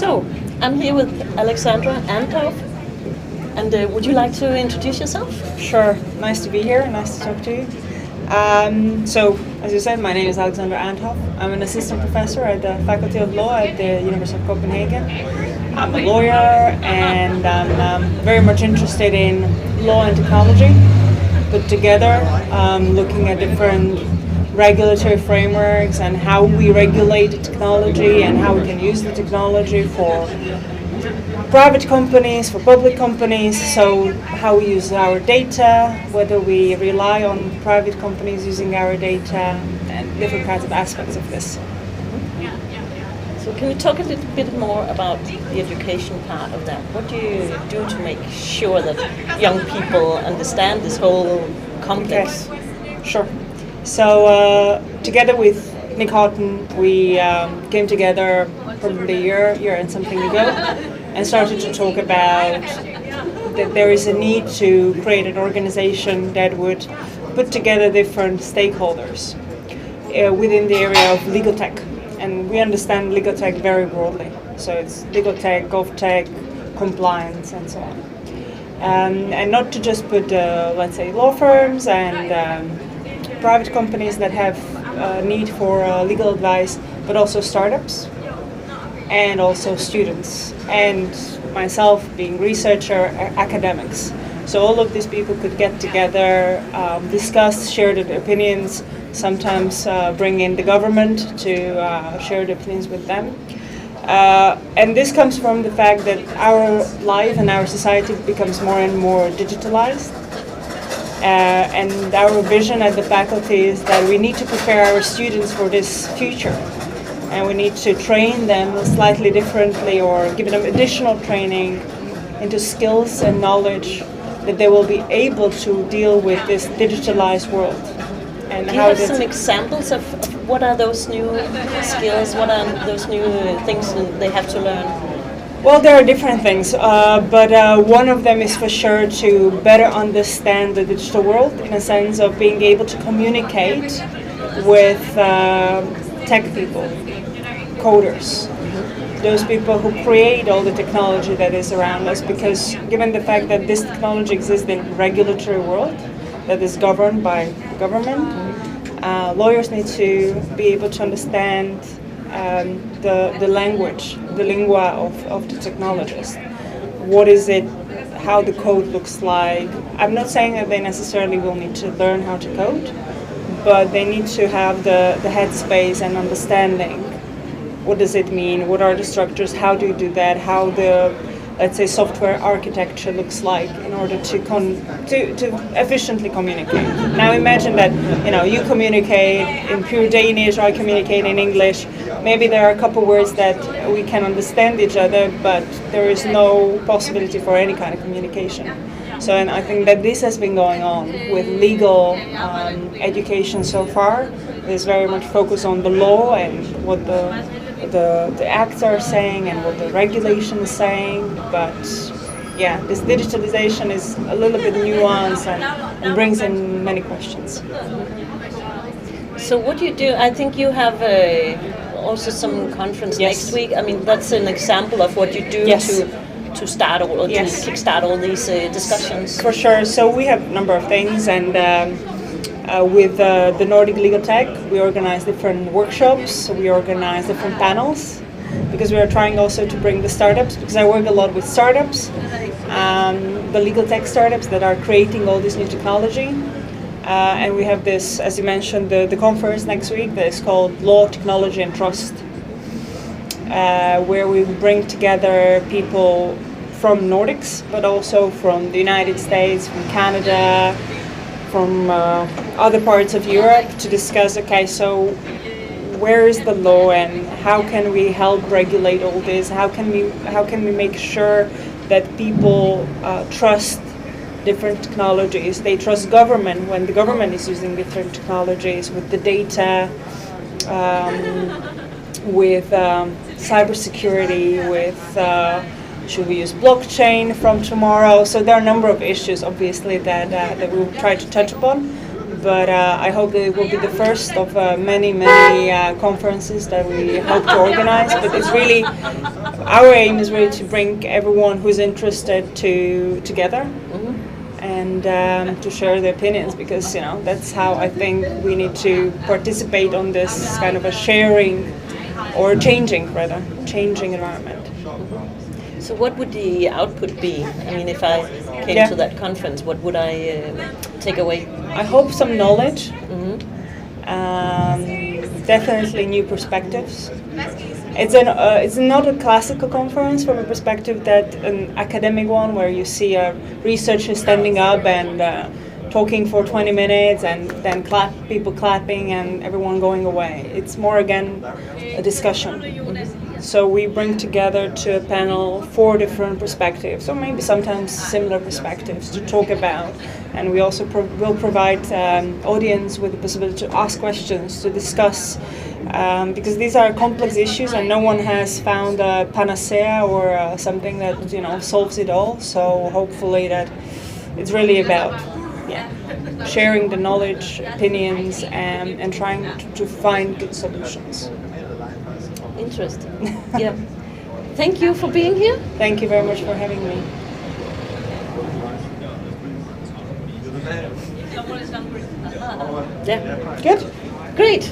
So, I'm here with Alexandra Andhov, and would you like to introduce yourself? Sure. Nice to be here. Nice to talk to you. So, as you said, my name is Alexandra Andhov. I'm an assistant professor at the Faculty of Law at the University of Copenhagen. I'm a lawyer, and I'm very much interested in law and technology put together, looking at different regulatory frameworks and how we regulate the technology and how we can use the technology for private companies, for public companies, so how we use our data, whether we rely on private companies using our data, and different kinds of aspects of this. So can you talk a little bit more about the education part of that? What do you do to make sure that young people understand this whole complex? Okay. Sure. So together with Nick Houghton, we came together probably a year and something ago and started to talk about that there is a need to create an organization that would put together different stakeholders within the area of legal tech. And we understand legal tech very broadly. So it's legal tech, gov tech, compliance, and so on. And not to just put, let's say, law firms and private companies that have need for legal advice, but also startups and also students, and myself being researcher, academics. So all of these people could get together, discuss, share their opinions, sometimes bring in the government to share their opinions with them. And this comes from the fact that our life and our society becomes more and more digitalized. And our vision at the faculty is that we need to prepare our students for this future. And we need to train them slightly differently or give them additional training into skills and knowledge that they will be able to deal with this digitalized world. And do you have some examples of what are those new skills, what are those new things that they have to learn? Well, there are different things, but one of them is for sure to better understand the digital world in a sense of being able to communicate with tech people, coders, those people who create all the technology that is around us, because given the fact that this technology exists in a regulatory world that is governed by government, lawyers need to be able to understand the language, the lingua of the technologist. What is it, how the code looks like. I'm not saying that they necessarily will need to learn how to code, but they need to have the headspace and understanding. What does it mean? What are the structures? How do you do that? How the, let's say, software architecture looks like in order to efficiently communicate. Now imagine that you communicate in pure Danish, or I communicate in English. Maybe there are a couple words that we can understand each other, but there is no possibility for any kind of communication. So, and I think that this has been going on with legal education so far. There's very much focus on the law and what the acts are saying and what the regulation is saying, but yeah, this digitalization is a little bit nuanced and brings in many questions. So what do you do? I think you have also some conference next week. I mean, that's an example of what you do to start or to kickstart all these discussions. For sure. So we have a number of things, and with the Nordic Legal Tech, we organize different workshops, we organize different panels, because we are trying also to bring the startups, because I work a lot with startups, the legal tech startups that are creating all this new technology. And we have this, as you mentioned, the conference next week that is called Law, Technology and Trust, where we bring together people from Nordics, but also from the United States, from Canada, from other parts of Europe, to discuss, okay, so where is the law and how can we help regulate all this? How can we make sure that people trust different technologies? They trust government when the government is using different technologies with the data, with cybersecurity, with should we use blockchain from tomorrow? So there are a number of issues, obviously, that we will try to touch upon. but I hope that it will be the first of many conferences that we hope to organize. But it's really, our aim is really to bring everyone who's interested together. And to share their opinions, because that's how I think we need to participate on this kind of a sharing or changing environment. So what would the output be? I mean, if I came to that conference, what would I take away? I hope some knowledge, definitely new perspectives. It's not a classical conference from a perspective that an academic one where you see a researcher standing up and talking for 20 minutes and then people clapping and everyone going away. It's more, again, a discussion. So we bring together to a panel 4 different perspectives, or maybe sometimes similar perspectives to talk about. And we also will provide audience with the possibility to ask questions, to discuss, because these are complex issues and no one has found a panacea or something that solves it all. So hopefully that it's really about sharing the knowledge, opinions, and trying to find good solutions. Interesting. Yeah. Thank you for being here. Thank you very much for having me. Yeah. Good. Great.